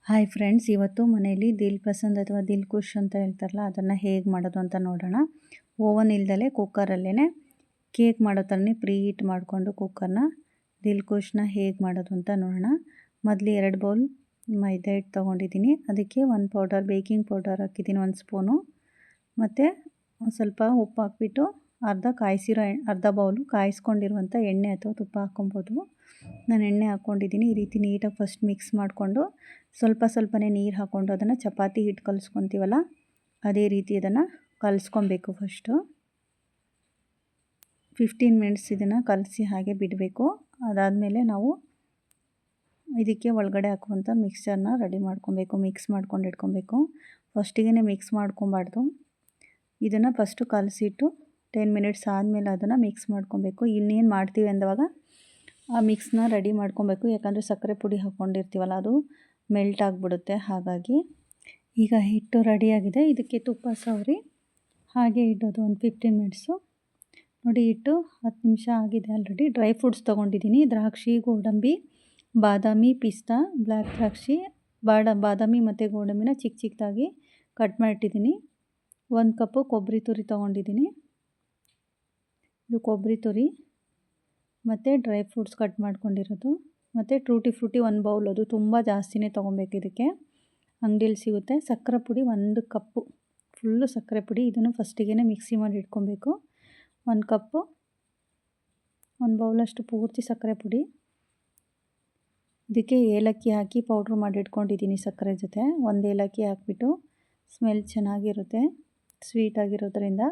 Hi friends, ಇವತ್ತು ಮನೆಯಲ್ಲಿ ದಿಲ್ ಪಸಂದ್ ಅಥವಾ ದಿಲ್ ಖುಷ್ ಅಂತ ಹೇಳ್ತಾರಲ್ಲ, ಅದನ್ನು ಹೇಗೆ ಮಾಡೋದು ಅಂತ ನೋಡೋಣ. ಓವನ್ ಇಲ್ದಲೆ ಕುಕ್ಕರಲ್ಲೇ ಕೇಕ್ ಮಾಡೋ ಥರನೇ ಪ್ರೀ ಹೀಟ್ ಮಾಡಿಕೊಂಡು ಕುಕ್ಕರ್ನ ದಿಲ್ ಖುಷ್ನ ಹೇಗೆ ಮಾಡೋದು ಅಂತ ನೋಡೋಣ. ಮೊದಲು 2 ಬೌಲ್ ಮೈದಾ ಹಿಟ್ಟು ತೊಗೊಂಡಿದ್ದೀನಿ. ಅದಕ್ಕೆ 1 ಪೌಡರ್ ಬೇಕಿಂಗ್ ಪೌಡರ್ ಹಾಕಿದ್ದೀನಿ, 1 ಸ್ಪೂನು. ಮತ್ತು ಒಂದು ಸ್ವಲ್ಪ ಉಪ್ಪು ಹಾಕ್ಬಿಟ್ಟು ಅರ್ಧ ಬೌಲು ಕಾಯಿಸ್ಕೊಂಡಿರುವಂಥ ಎಣ್ಣೆ ಅಥವಾ ತುಪ್ಪ ಹಾಕ್ಕೊಬೋದು. ನಾನು ಎಣ್ಣೆ ಹಾಕ್ಕೊಂಡಿದ್ದೀನಿ. ಈ ರೀತಿ ನೀಟಾಗಿ ಫಸ್ಟ್ ಮಿಕ್ಸ್ ಮಾಡಿಕೊಂಡು ಸ್ವಲ್ಪನೇ ನೀರು ಹಾಕ್ಕೊಂಡು ಅದನ್ನು ಚಪಾತಿ ಹಿಟ್ಟು ಕಲಿಸ್ಕೊತೀವಲ್ಲ ಅದೇ ರೀತಿ ಅದನ್ನು ಕಲಿಸ್ಕೊಬೇಕು. ಫಸ್ಟು 15 ಮಿನಿಟ್ಸ್ ಇದನ್ನು ಕಲಸಿ ಹಾಗೆ ಬಿಡಬೇಕು. ಅದಾದಮೇಲೆ ನಾವು ಇದಕ್ಕೆ ಒಳಗಡೆ ಹಾಕುವಂಥ ಮಿಕ್ಸರ್ನ ರೆಡಿ ಮಾಡ್ಕೊಬೇಕು, ಮಿಕ್ಸ್ ಮಾಡ್ಕೊಂಡು ಇಟ್ಕೊಬೇಕು. ಫಸ್ಟಿಗೆ ಮಿಕ್ಸ್ ಮಾಡ್ಕೊಬಾರ್ದು. ಇದನ್ನು ಫಸ್ಟು ಕಲಸಿಟ್ಟು 10 ಮಿನಿಟ್ಸ್ ಆದಮೇಲೆ ಅದನ್ನು ಮಿಕ್ಸ್ ಮಾಡ್ಕೊಬೇಕು. ಇನ್ನೇನು ಮಾಡ್ತೀವಿ ಅಂದವಾಗ ಆ ಮಿಕ್ಸ್ನ ರೆಡಿ ಮಾಡ್ಕೊಬೇಕು. ಯಾಕಂದರೆ ಸಕ್ಕರೆ ಪುಡಿ ಹಾಕ್ಕೊಂಡಿರ್ತೀವಲ್ಲ, ಅದು ಮೆಲ್ಟ್ ಆಗಿಬಿಡುತ್ತೆ. ಹಾಗಾಗಿ ಈಗ ಹಿಟ್ಟು ರೆಡಿಯಾಗಿದೆ. ಇದಕ್ಕೆ ತುಪ್ಪ ಸವರಿ ಹಾಗೆ ಇಡೋದು ಒಂದು 15 ಮಿನಿಟ್ಸು. ನೋಡಿ, ಹಿಟ್ಟು 10 ನಿಮಿಷ ಆಗಿದೆ ಆಲ್ರೆಡಿ. ಡ್ರೈ ಫ್ರೂಟ್ಸ್ ತೊಗೊಂಡಿದ್ದೀನಿ. ದ್ರಾಕ್ಷಿ, ಗೋಡಂಬಿ, ಬಾದಾಮಿ, ಪಿಸ್ತಾ, ಬ್ಲ್ಯಾಕ್ ದ್ರಾಕ್ಷಿ, ಬಾದಾಮಿ ಮತ್ತು ಗೋಡಂಬಿನ ಚಿಕ್ಕದಾಗಿ ಕಟ್ ಮಾಡಿಟ್ಟಿದ್ದೀನಿ. 1 ಕಪ್ಪು ಕೊಬ್ಬರಿ ತುರಿ ತೊಗೊಂಡಿದ್ದೀನಿ. ಇದು ಕೊಬ್ಬರಿ ತುರಿ ಮತ್ತು ಡ್ರೈ ಫ್ರೂಟ್ಸ್ ಕಟ್ ಮಾಡ್ಕೊಂಡಿರೋದು. ಮತ್ತು ಟೂಟಿ ಫ್ರೂಟಿ 1 ಬೌಲ್, ಅದು ತುಂಬ ಜಾಸ್ತಿನೇ ತೊಗೊಬೇಕು. ಇದಕ್ಕೆ ಅಂಗಡಿಯಲ್ಲಿ ಸಿಗುತ್ತೆ. ಸಕ್ಕರೆ ಪುಡಿ 1 ಕಪ್ಪು ಫುಲ್ಲು ಸಕ್ಕರೆ ಪುಡಿ. ಇದನ್ನು ಫಸ್ಟಿಗೆ ಮಿಕ್ಸಿ ಮಾಡಿ ಇಟ್ಕೊಬೇಕು. 1 ಕಪ್ಪು 1 ಬೌಲಷ್ಟು ಪೂರ್ತಿ ಸಕ್ಕರೆ ಪುಡಿ. ಇದಕ್ಕೆ ಏಲಕ್ಕಿ ಹಾಕಿ ಪೌಡ್ರ್ ಮಾಡಿ ಇಟ್ಕೊಂಡಿದ್ದೀನಿ ಸಕ್ಕರೆ ಜೊತೆ. 1 ಏಲಕ್ಕಿ ಹಾಕ್ಬಿಟ್ಟು ಸ್ಮೆಲ್ ಚೆನ್ನಾಗಿರುತ್ತೆ, ಸ್ವೀಟಾಗಿರೋದ್ರಿಂದ.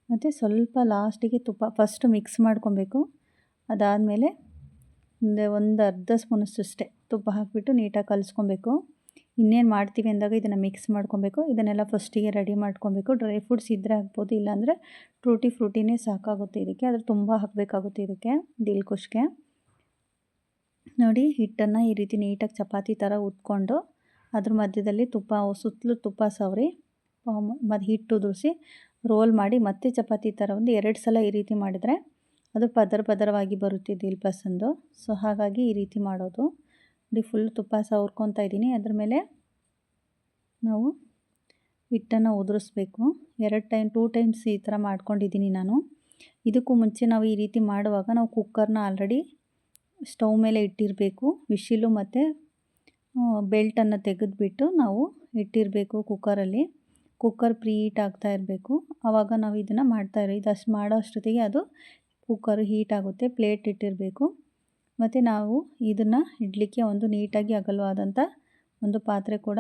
ಮತ್ತು ಸ್ವಲ್ಪ ಲಾಸ್ಟಿಗೆ ತುಪ್ಪ ಫಸ್ಟ್ ಮಿಕ್ಸ್ ಮಾಡ್ಕೊಬೇಕು. ಅದಾದಮೇಲೆ ಒಂದು ಅರ್ಧ ಸ್ಪೂನಷ್ಟೇ ತುಪ್ಪ ಹಾಕಿಬಿಟ್ಟು ನೀಟಾಗಿ ಕಲಿಸ್ಕೊಬೇಕು. ಇನ್ನೇನು ಮಾಡ್ತೀವಿ ಅಂದಾಗ ಇದನ್ನು ಮಿಕ್ಸ್ ಮಾಡ್ಕೊಬೇಕು. ಇದನ್ನೆಲ್ಲ ಫಸ್ಟಿಗೆ ರೆಡಿ ಮಾಡ್ಕೊಬೇಕು. ಡ್ರೈ ಫ್ರೂಟ್ಸ್ ಇದ್ದರೆ ಹಾಕ್ಬೋದು, ಇಲ್ಲಾಂದರೆ ಟೂಟಿ ಫ್ರೂಟಿನೇ ಸಾಕಾಗುತ್ತೆ ಇದಕ್ಕೆ. ಆದರೆ ತುಂಬ ಹಾಕಬೇಕಾಗುತ್ತೆ ಇದಕ್ಕೆ ದಿಲ್ ಖುಷ್ಗೆ. ನೋಡಿ, ಹಿಟ್ಟನ್ನು ಈ ರೀತಿ ನೀಟಾಗಿ ಚಪಾತಿ ಥರ ಉತ್ಕೊಂಡು ಅದ್ರ ಮಧ್ಯದಲ್ಲಿ ಸುತ್ತಲೂ ತುಪ್ಪ ಸವರಿ ಮತ್ತು ಹಿಟ್ಟು ಉದುರಿಸಿ ರೋಲ್ ಮಾಡಿ ಮತ್ತೆ ಚಪಾತಿ ಥರ ಒಂದು 2 ಸಲ ಈ ರೀತಿ ಮಾಡಿದರೆ ಅದು ಪದರವಾಗಿ ಬರುತ್ತೆ ದಿಲ್ ಪಸಂದು. ಸೊ ಹಾಗಾಗಿ ಈ ರೀತಿ ಮಾಡೋದು. ನೋಡಿ, ಫುಲ್ ತುಪ್ಪ ಸವರ್ಕೊತಾ ಇದ್ದೀನಿ. ಅದ್ರ ಮೇಲೆ ನಾವು ಹಿಟ್ಟನ್ನು ಉದುರಿಸ್ಬೇಕು. 2 ಟೈಮ್ಸ್ ಈ ಥರ ಮಾಡ್ಕೊಂಡಿದ್ದೀನಿ ನಾನು. ಇದಕ್ಕೂ ಮುಂಚೆ ನಾವು ಈ ರೀತಿ ಮಾಡುವಾಗ ನಾವು ಕುಕ್ಕರ್ನ ಆಲ್ರೆಡಿ ಸ್ಟವ್ ಮೇಲೆ ಇಟ್ಟಿರಬೇಕು. ವಿಶಿಲು ಮತ್ತು ಬೆಲ್ಟನ್ನು ತೆಗೆದುಬಿಟ್ಟು ನಾವು ಇಟ್ಟಿರಬೇಕು ಕುಕ್ಕರಲ್ಲಿ. ಕುಕ್ಕರ್ ಪ್ರೀ ಹೀಟ್ ಆಗ್ತಾ ಇರಬೇಕು. ಆವಾಗ ನಾವು ಇದನ್ನು ಇದಷ್ಟು ಮಾಡೋ ಅಷ್ಟೊತ್ತಿಗೆ ಅದು ಕುಕ್ಕರ್ ಹೀಟ್ ಆಗುತ್ತೆ. ಪ್ಲೇಟ್ ಇಟ್ಟಿರಬೇಕು. ಮತ್ತು ನಾವು ಇದನ್ನು ಇಡಲಿಕ್ಕೆ ಒಂದು ನೀಟಾಗಿ ಅಗಲವಾದಂಥ ಒಂದು ಪಾತ್ರೆ ಕೂಡ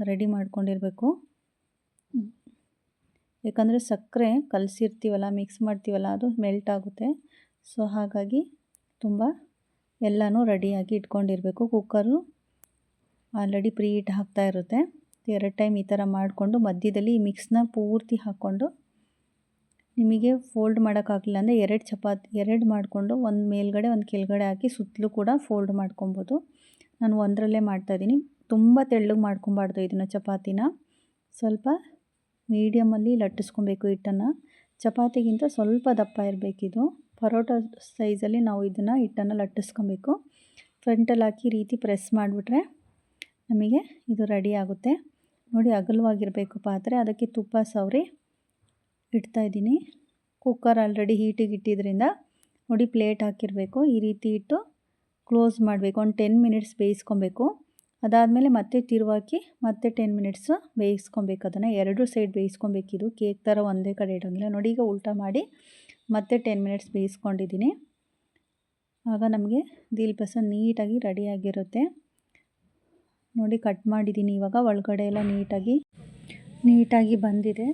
ರೆಡಿ ಮಾಡ್ಕೊಂಡಿರಬೇಕು. ಯಾಕಂದರೆ ಸಕ್ಕರೆ ಕಲಸಿರ್ತೀವಲ್ಲ, ಮಿಕ್ಸ್ ಮಾಡ್ತೀವಲ್ಲ, ಅದು ಮೆಲ್ಟ್ ಆಗುತ್ತೆ. ಸೊ ಹಾಗಾಗಿ ಎಲ್ಲನೂ ರೆಡಿಯಾಗಿ ಇಟ್ಕೊಂಡಿರಬೇಕು. ಕುಕ್ಕರು ಆಲ್ರೆಡಿ ಪ್ರೀ ಹೀಟ್ ಆಗ್ತಾ ಇರುತ್ತೆ. 2 ಟೈಮ್ ಈ ಥರ ಮಾಡಿಕೊಂಡು ಮಧ್ಯದಲ್ಲಿ ಈ ಮಿಕ್ಸ್ನ ಪೂರ್ತಿ ಹಾಕ್ಕೊಂಡು, ನಿಮಗೆ ಫೋಲ್ಡ್ ಮಾಡೋಕ್ಕಾಗಲಿಲ್ಲ ಅಂದರೆ 2 ಮಾಡಿಕೊಂಡು ಒಂದು ಮೇಲ್ಗಡೆ ಒಂದು ಕೆಳಗಡೆ ಹಾಕಿ ಸುತ್ತಲೂ ಕೂಡ ಫೋಲ್ಡ್ ಮಾಡ್ಕೊಬೋದು. ನಾನು ಒಂದರಲ್ಲೇ ಮಾಡ್ತಾಯಿದ್ದೀನಿ. ತುಂಬ ತೆಳ್ಳಗೆ ಮಾಡ್ಕೊಬಾರ್ದು ಇದನ್ನು. ಚಪಾತಿನ ಸ್ವಲ್ಪ ಮೀಡಿಯಮಲ್ಲಿ ಲಟ್ಟಿಸ್ಕೊಬೇಕು ಹಿಟ್ಟನ್ನು. ಚಪಾತಿಗಿಂತ ಸ್ವಲ್ಪ ದಪ್ಪ ಇರಬೇಕಿದು. ಪರೋಟ ಸೈಜಲ್ಲಿ ನಾವು ಇದನ್ನು ಹಿಟ್ಟನ್ನು ಲಟ್ಟಿಸ್ಕೊಬೇಕು. ಫ್ರಂಟಲ್ಲಿ ಹಾಕಿ ಈ ರೀತಿ ಪ್ರೆಸ್ ಮಾಡಿಬಿಟ್ರೆ ನಮಗೆ ಇದು ರೆಡಿ ಆಗುತ್ತೆ. ನೋಡಿ, ಅಗಲವಾಗಿರಬೇಕು ಪಾತ್ರೆ. ಅದಕ್ಕೆ ತುಪ್ಪ ಸವರಿ ಇಡ್ತಾಯಿದ್ದೀನಿ. ಕುಕ್ಕರ್ ಆಲ್ರೆಡಿ ಹೀಟಿಗೆ ಇಟ್ಟಿದ್ದರಿಂದ ನೋಡಿ, ಪ್ಲೇಟ್ ಹಾಕಿರಬೇಕು. ಈ ರೀತಿ ಇಟ್ಟು ಕ್ಲೋಸ್ ಮಾಡಬೇಕು. ಒಂದು 10 ಮಿನಿಟ್ಸ್ ಬೇಯಿಸ್ಕೊಬೇಕು. ಅದಾದಮೇಲೆ ಮತ್ತೆ ತಿರುವಾಕಿ ಮತ್ತೆ 10 ಮಿನಿಟ್ಸು ಬೇಯಿಸ್ಕೊಬೇಕು. ಅದನ್ನು 2 ಸೈಡ್ ಬೇಯಿಸ್ಕೊಬೇಕಿದು. ಕೇಕ್ ಥರ ಒಂದೇ ಕಡೆ ಇಡೋಂಗಿಲ್ಲ. ನೋಡಿ, ಈಗ ಉಲ್ಟಾ ಮಾಡಿ ಮತ್ತೆ 10 ಮಿನಿಟ್ಸ್ ಬೇಯಿಸ್ಕೊಂಡಿದ್ದೀನಿ. ಆಗ ನಮಗೆ ದಿಲ್ ಪಸಂದ್ ನೀಟಾಗಿ ರೆಡಿಯಾಗಿರುತ್ತೆ. ನೋಡಿ, ಕಟ್ ಮಾಡಿದ್ದೀನಿ. ಇವಾಗ ಒಳಗಡೆ ಎಲ್ಲ ನೀಟಾಗಿ ಬಂದಿದೆ.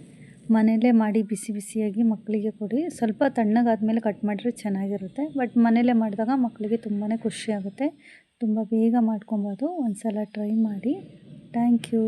ಮನೆಯಲ್ಲೇ ಮಾಡಿ ಬಿಸಿ ಬಿಸಿಯಾಗಿ ಮಕ್ಕಳಿಗೆ ಕೊಡಿ. ಸ್ವಲ್ಪ ತಣ್ಣಗಾದ್ಮೇಲೆ ಕಟ್ ಮಾಡಿದ್ರೆ ಚೆನ್ನಾಗಿರುತ್ತೆ. ಬಟ್ ಮನೆಯಲ್ಲೇ ಮಾಡಿದಾಗ ಮಕ್ಕಳಿಗೆ ತುಂಬಾ ಖುಷಿಯಾಗುತ್ತೆ. ತುಂಬ ಬೇಗ ಮಾಡ್ಕೊಬೋದು. ಒಂದು ಸಲ ಟ್ರೈ ಮಾಡಿ. Thank you.